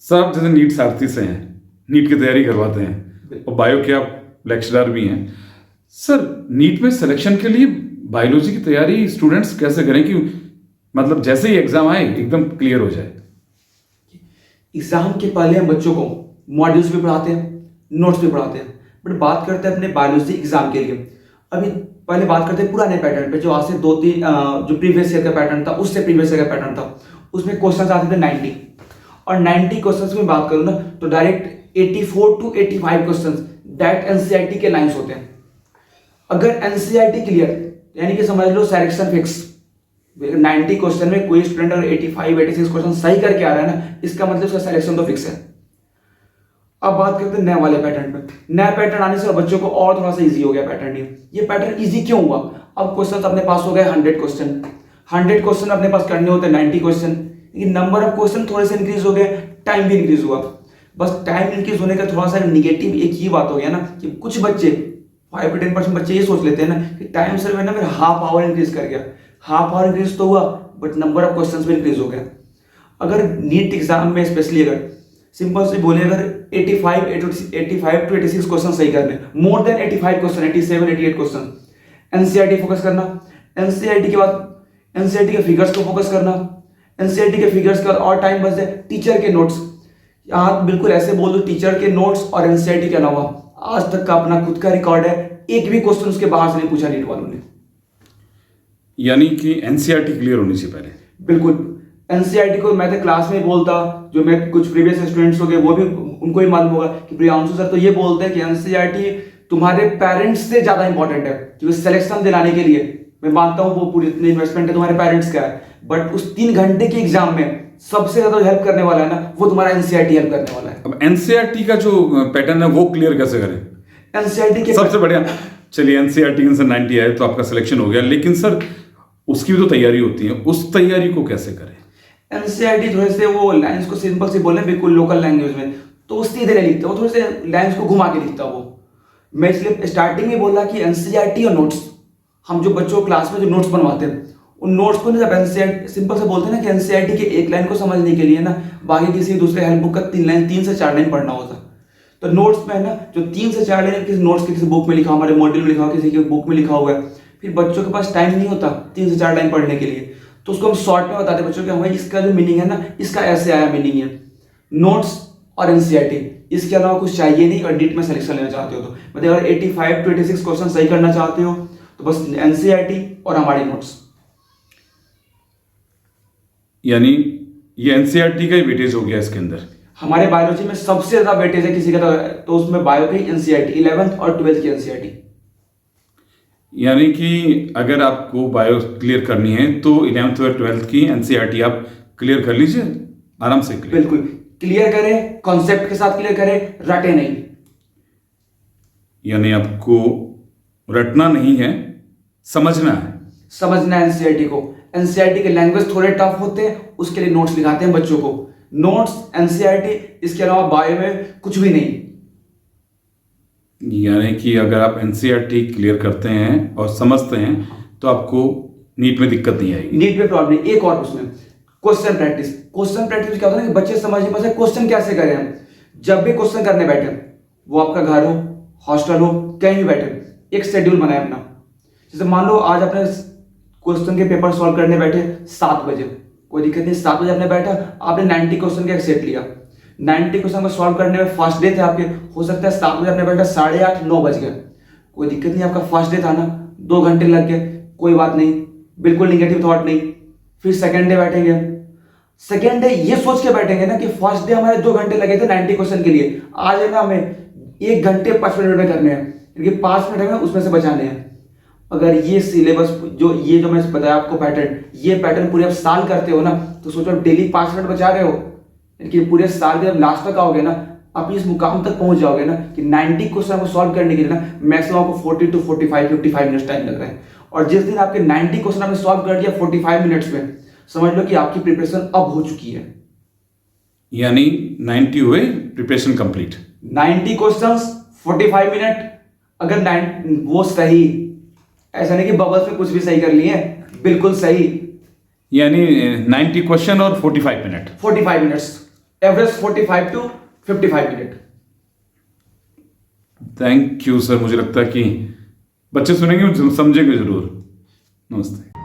सब जैसे नीट सारथी से हैं, नीट की तैयारी करवाते हैं और बायो के आप लेक्चरर भी हैं सर। नीट में सिलेक्शन के लिए बायोलॉजी की तैयारी स्टूडेंट्स कैसे करें कि मतलब जैसे ही एग्जाम आए एकदम क्लियर हो जाए? एग्जाम के पहले हम बच्चों को मॉड्यूल्स भी पढ़ाते हैं, नोट्स भी पढ़ाते हैं, बट बात करते हैं अपने बायोलॉजी एग्जाम के लिए। अभी पहले बात करते हैं पुराने पैटर्न पे, जो आज से 2-3 जो प्रीवियस ईयर का पैटर्न था, उससे प्रीवियस ईयर का पैटर्न था, उसमें क्वेश्चन आते थे 90। और 90 क्वेश्चन में बात करूँ ना तो direct 84 to 85 question that NCERT के लाइंस होते हैं। अगर एनसीईआरटी क्लियर यानी कि समझ लो सिलेक्शन फिक्स, 90 क्वेश्चन में कोई स्टूडेंट अगर 85-86 क्वेश्चन सही करके आ रहा है ना, इसका मतलब उसका सिलेक्शन तो फिक्स है। अब बात करते हैं नए वाले पैटर्न पे। नया पैटर्न आने से बच्चों को और थोड़ा सा इजी हो गया पैटर्न। ये पैटर्न इजी क्यों हुआ? अब क्वेश्चन अपने पास हो गए 100 क्वेश्चन। 100 क्वेश्चन अपने पास करने होते हैं 90 क्वेश्चन, लेकिन नंबर ऑफ क्वेश्चन थोड़े से इंक्रीज हो गए, टाइम भी इंक्रीज हुआ। बस टाइम इंक्रीज होने का थोड़ा सा नेगेटिव एक ही बात हो गया ना कि कुछ बच्चे 5 to 10% बच्चे ये सोच लेते हैं ना कि टाइम सर्व है ना, मेरा हाफ आवर इंक्रीज कर गया। हाफ आवर इंक्रीज तो हुआ बट नंबर ऑफ क्वेश्चंस भी इंक्रीज हो गया। अगर नीट एग्जाम में स्पेशली अगर सिंपल से बोले अगर 85 to 86 क्वेश्चन सही करने, more than 85 question, 87-88 question, NCERT focus करना। एनसीईआरटी के बाद एनसीईआरटी के फिगर्स को फोकस करना। एनसीईआरटी के फिगर्स के बाद और टाइम बच जाए टीचर के नोट्स। आप बिल्कुल ऐसे बोल दो टीचर के नोट्स और एनसीईआरटी के अलावा आज तक का अपना खुद का रिकॉर्ड है, एक भी क्वेश्चन उसके बाहर से नहीं पूछा नीट वालों ने। यानी कि एनसीईआरटी क्लियर होनी चाहिए पहले। बिल्कुल। एनसीईआरटी को मैं तो क्लास में बोलता, जो मैं कुछ प्रीवियस स्टूडेंट्स हो गए वो भी उनको ही मालूम होगा कि प्रियांशु सर तो ये बोलते हैं कि एनसीईआरटी तुम्हारे पेरेंट्स से ज्यादा इंपॉर्टेंट है, क्योंकि सिलेक्शन दिलाने के लिए मैं मानता हूँ वो पूरी इतनी इन्वेस्टमेंट है तुम्हारे पेरेंट्स का है, बट उस 3 घंटे के एग्जाम में सबसे ज्यादा हेल्प करने वाला है ना, वो तुम्हारा एनसीईआरटी हेल्प करने वाला है। अब एनसीईआरटी का जो पैटर्न है वो क्लियर कैसे करें? एनसीईआरटी के सबसे बढ़िया, चलिए एनसीईआरटी से 90 आए तो आपका सिलेक्शन हो गया, लेकिन सर उसकी भी तो तैयारी होती है, उस तैयारी को कैसे करें? एनसीईआरटी थोड़े से वो लाइंस को सिंपल से बोले बिल्कुल लोकल लैंग्वेज में, तो वो सीधे नहीं लिखता, वो थोड़े से लाइंस को घुमा के लिखता वो। मैं इसलिए स्टार्टिंग में बोला कि एनसीईआरटी और नोट्स, हम जो बच्चों क्लास में जो नोट्स बनवाते हैं उन नोट्स को ना जब एनसीईआरटी सिंपल से बोलते हैं ना कि एनसीईआरटी के एक लाइन को समझने के लिए ना बाकी किसी दूसरे हेल्प बुक का 3 से 4 लाइन पढ़ना होता। तो नोट्स में है ना जो 3 से 4 लाइन किसी नोट्स के किसी बुक में लिखा, हमारे मॉड्यूल में लिखा हुआ, किसी की बुक में लिखा हुआ है, फिर बच्चों के पास टाइम नहीं होता 3 से 4 लाइन पढ़ने के लिए, तो उसको हम शॉर्ट में बताते बच्चों के हमें इसका जो मीनिंग है ना, इसका ऐसे आया मीनिंग है। नोट्स और एनसीईआरटी, इसके अलावा कुछ चाहिए नहीं। और नीट में सिलेक्शन लेना चाहते हो तो मतलब अगर 85 to 86 क्वेश्चन सही करना चाहते हो तो बस एनसीईआरटी और हमारी नोट्स। यानी ये एनसीईआरटी का ही वेटेज हो गया इसके अंदर। हमारे बायोलॉजी में सबसे ज्यादा वेटेज है किसी का तो उसमें बायो की एनसीईआरटी, 11th और 12th की एनसीईआरटी। यानी कि अगर आपको बायो क्लियर करनी है तो 11th और 12th की एनसीईआरटी आप क्लियर कर लीजिए आराम से। बिल्कुल क्लियर करें, कॉन्सेप्ट के साथ क्लियर करें, रटे नहीं। यानी आपको रटना नहीं है, समझना है। समझना है एनसीईआरटी को। एनसीईआरटी के लैंग्वेज थोड़े टफ होते हैं, उसके लिए नोट्स लिखाते हैं बच्चों को। नोट्स, एनसीईआरटी, इसके अलावा बायो में कुछ भी नहीं। यानी कि अगर आप एनसीईआरटी क्लियर करते हैं और समझते हैं तो आपको नीट में दिक्कत नहीं आएगी। नीट में प्रॉब्लम नहीं। एक और उसमें क्वेश्चन प्रैक्टिस। क्वेश्चन प्रैक्टिस क्या होता है कि बच्चे समझ नहीं पाते क्वेश्चन कैसे करें हम। जब भी क्वेश्चन करने बैठे, वो आपका घर हो, हॉस्टल हो, कहीं भी बैठे, एक शेड्यूल बनाए अपना। जैसे मान लो आज अपने क्वेश्चन के पेपर सॉल्व करने बैठे 7 बजे, कोई दिक्कत नहीं, 7 बजे आपने बैठा, आपने 90 क्वेश्चन का एक सेट लिया। 90 क्वेश्चन को सॉल्व करने में फर्स्ट डे थे आपके, हो सकता है 7 बजे आपने बैठा, 8:30-9 बज गए, कोई दिक्कत नहीं, आपका फर्स्ट डे था ना, 2 घंटे लग गए, कोई बात नहीं, बिल्कुल निगेटिव थॉट नहीं। फिर सेकेंड डे बैठेंगे, सेकेंड डे ये सोच के बैठेंगे ना कि फर्स्ट डे हमारे 2 घंटे लगे थे 90 क्वेश्चन के लिए, आज है ना हमें 1 घंटे 5 मिनट में करने हैं, क्योंकि 5 मिनट हमें उसमें से बचाने हैं। अगर ये सिलेबस जो मैं बताया आपको पैटर्न, ये पैटर्न पूरे आप साल करते हो ना, तो सोचो आप डेली 5 मिनट बचा रहे हो, कि पूरे साल के जब लास्ट तक आओगे ना, आप इस मुकाम तक पहुंच जाओगे ना कि 90 क्वेश्चन को सॉल्व करने के लिए ना मैक्सिमम आपको 40 to 55 मिनट्स टाइम लग रहा है। और जिस दिन आपके 90 क्वेश्चन आपने सॉल्व कर दिया 45 मिनट्स में, समझ लो कि आपकी प्रिपरेशन अब हो चुकी है। यानी 90 हुए, प्रिपरेशन कंप्लीट। 90 क्वेश्चंस 45 मिनट, अगर वो सही, ऐसा नहीं कि बबल्स में कुछ भी सही कर लिए, बिल्कुल सही। यानी 90 क्वेश्चन और 45 minute. 45 minutes average 45 to 55 minute. Thank you sir, मुझे लगता है कि बच्चे सुनेंगे समझेंगे जरूर। नमस्ते।